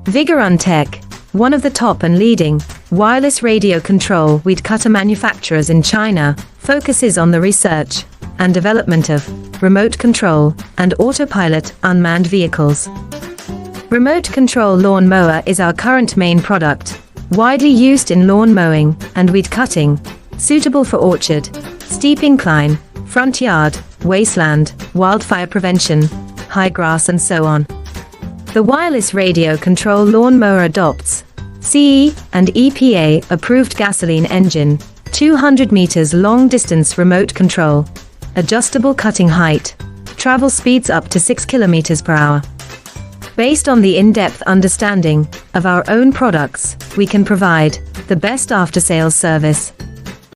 Vigorun Tech, one of the top and leading wireless radio control weed cutter manufacturers in China, focuses on the research and development of remote control and autopilot unmanned vehicles. Remote control lawn mower is our current main product, widely used in lawn mowing and weed cutting, suitable for orchard, steep incline, front yard, wasteland, wildfire prevention, high grass and so on. The wireless radio control lawn mower adopts CE and EPA approved gasoline engine, 200 meters long distance remote control, adjustable cutting height, travel speeds up to 6 kilometers per hour. Based on the in-depth understanding of our own products, we can provide the best after-sales service